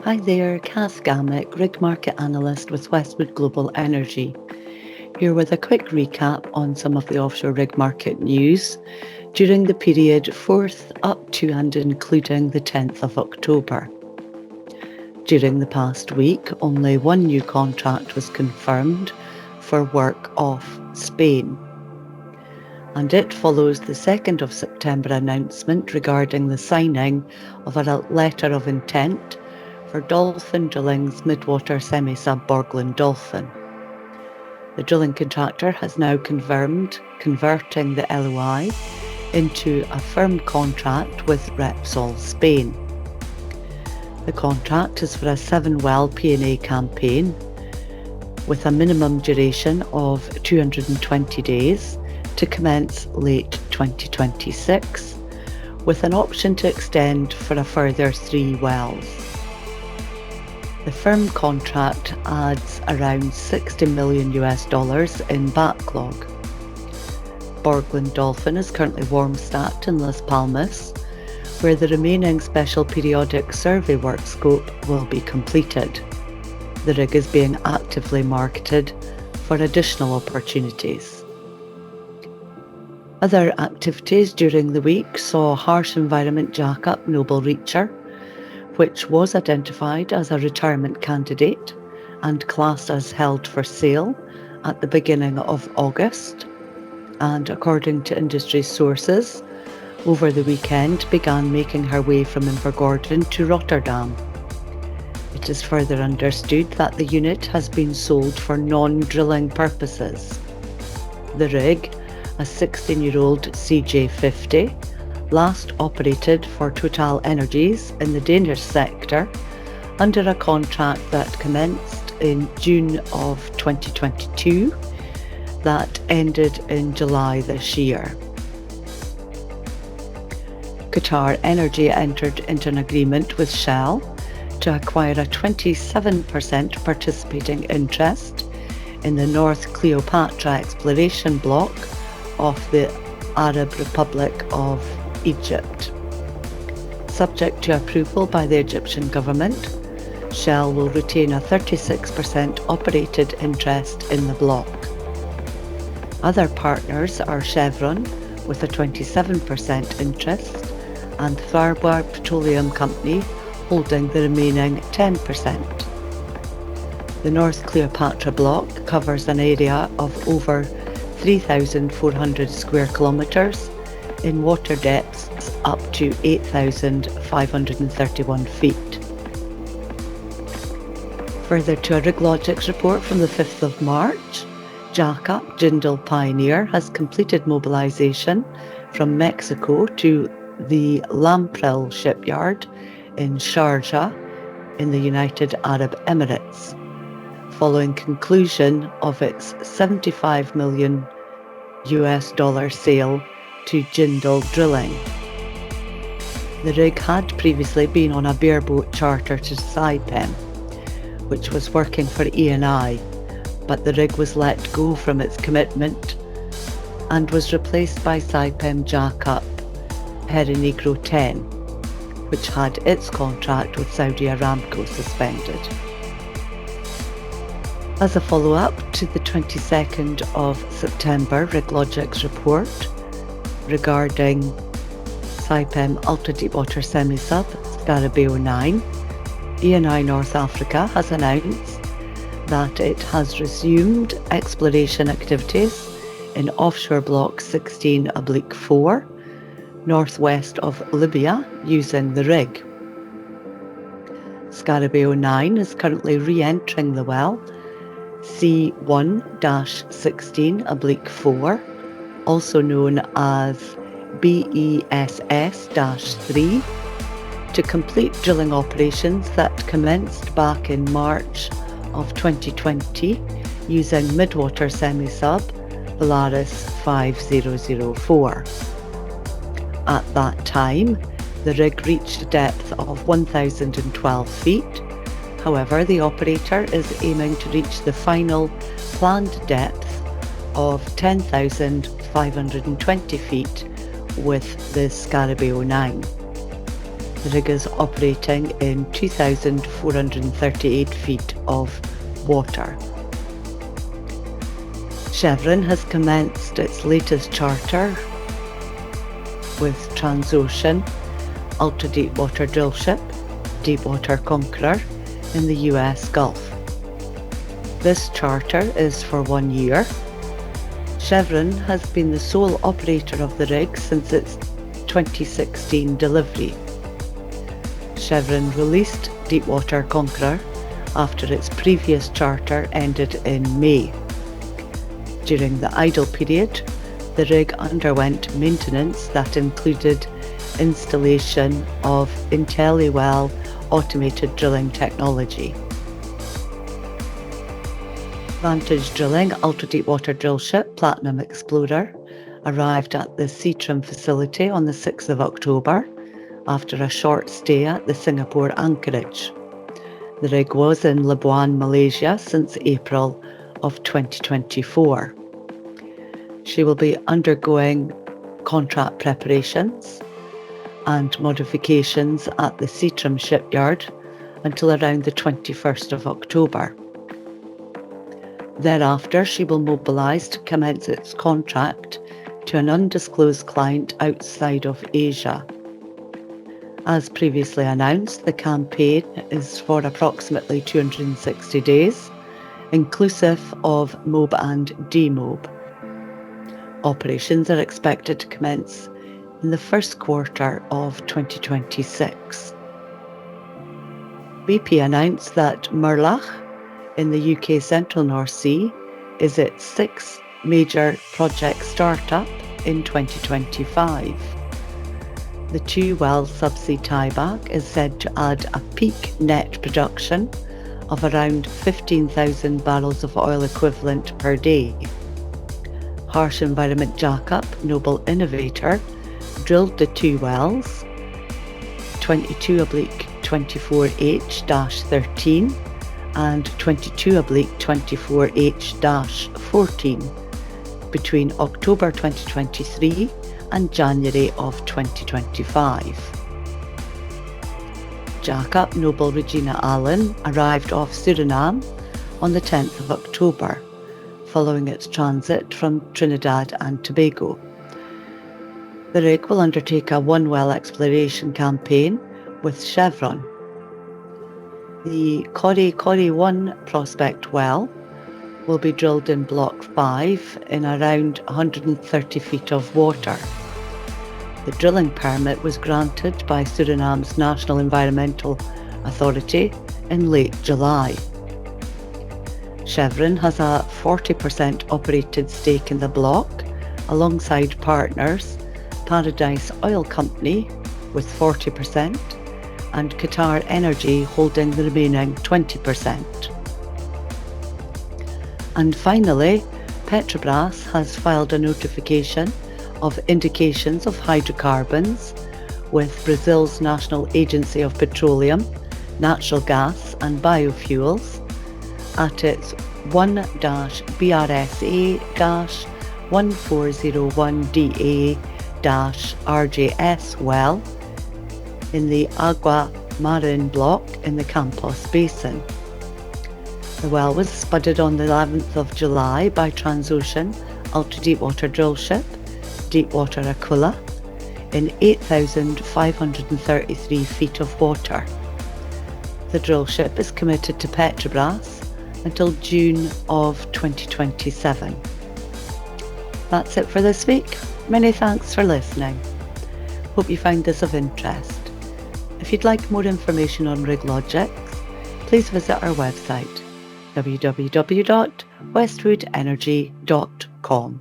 Hi there, Kath Gammack, Rig Market Analyst with Westwood Global Energy, here with a quick recap on some of the offshore rig market news during the period 4th up to and including the 10th of October. During the past week, only one new contract was confirmed for work off Spain. And it follows the 2nd of September announcement regarding the signing of a letter of intent for Dolphin Drilling's midwater semi-sub Borgland Dolphin. The drilling contractor has now confirmed converting the LOI into a firm contract with Repsol Spain. The contract is for a 7-well P&A campaign with a minimum duration of 220 days to commence late 2026, with an option to extend for a further 3 wells. The firm contract adds around $60 million in backlog. Borgland Dolphin is currently warm stacked in Las Palmas, where the remaining special periodic survey work scope will be completed. The rig is being actively marketed for additional opportunities. Other activities during the week saw harsh environment jackup Noble Reacher, which was identified as a retirement candidate and classed as held for sale at the beginning of August, and according to industry sources, over the weekend began making her way from Invergordon to Rotterdam. It is further understood that the unit has been sold for non-drilling purposes. The rig, a 16-year-old CJ50, last operated for Total Energies in the Danish sector under a contract that commenced in June of 2022 that ended in July this year. Qatar Energy entered into an agreement with Shell to acquire a 27% participating interest in the North Cleopatra exploration block of the Arab Republic of Egypt. Subject to approval by the Egyptian government, Shell will retain a 36% operated interest in the block. Other partners are Chevron with a 27% interest and Tharwar Petroleum Company holding the remaining 10%. The North Cleopatra block covers an area of over 3,400 square kilometres in water depths up to 8,531 feet. Further to a RigLogix report from the 5th of March, jackup Jindal Pioneer has completed mobilisation from Mexico to the Lamprell shipyard in Sharjah in the United Arab Emirates, following conclusion of its $75 million sale to Jindal Drilling. The rig had previously been on a bareboat charter to Saipem, which was working for Eni, but the rig was let go from its commitment and was replaced by Saipem jackup Perenigro 10, which had its contract with Saudi Aramco suspended. As a follow-up to the 22nd of September RigLogix report regarding Saipem ultra-deepwater semi-sub Scarabeo 9, Eni North Africa has announced that it has resumed exploration activities in offshore block 16/4, northwest of Libya, using the rig. Scarabeo 9 is currently re-entering the well C1-16/4, also known as BESS-3, to complete drilling operations that commenced back in March of 2020 using midwater semi-sub Valaris 5004. At that time, the rig reached a depth of 1,012 feet. However, the operator is aiming to reach the final planned depth of 10,520 feet with the Scarabeo 9. The rig is operating in 2,438 feet of water. Chevron has commenced its latest charter with Transocean ultra-deepwater drillship, Deepwater Conqueror, in the US Gulf. This charter is for 1 year. Chevron has been the sole operator of the rig since its 2016 delivery. Chevron released Deepwater Conqueror after its previous charter ended in May. During the idle period, the rig underwent maintenance that included installation of IntelliWell automated drilling technology. Vantage Drilling ultra-deepwater drillship Platinum Explorer arrived at the Seatrium facility on the 6th of October after a short stay at the Singapore anchorage. The rig was in Labuan, Malaysia since April of 2024. She will be undergoing contract preparations and modifications at the Seatrium shipyard until around the 21st of October. Thereafter, she will mobilise to commence its contract to an undisclosed client outside of Asia. As previously announced, the campaign is for approximately 260 days, inclusive of mob and demob. Operations are expected to commence in the first quarter of 2026. BP announced that Murlach in the UK Central North Sea is its sixth major project startup in 2025. The 2-well subsea tieback is said to add a peak net production of around 15,000 barrels of oil equivalent per day. Harsh environment jackup Noble Innovator drilled the 2 wells, 22/24H-13 and 22/24H-14 between October 2023 and January of 2025. Jackup Noble Regina Allen arrived off Suriname on the 10th of October, following its transit from Trinidad and Tobago. The rig will undertake a 1-well exploration campaign with Chevron. The Kori-Kori-1 prospect well will be drilled in Block 5 in around 130 feet of water. The drilling permit was granted by Suriname's National Environmental Authority in late July. Chevron has a 40% operated stake in the block, alongside partners Paradise Oil Company with 40% and Qatar Energy holding the remaining 20%. And finally, Petrobras has filed a notification of indications of hydrocarbons with Brazil's National Agency of Petroleum, Natural Gas and Biofuels at its 1-BRSA-1401DA-RJS well in the Agua Marin block in the Campos Basin. The well was spudded on the 11th of July by Transocean ultra-deepwater drillship Deepwater Aquila in 8,533 feet of water. The drillship is committed to Petrobras until June of 2027. That's it for this week. Many thanks for listening. Hope you found this of interest. If you'd like more information on Rig Logics, please visit our website www.westwoodenergy.com.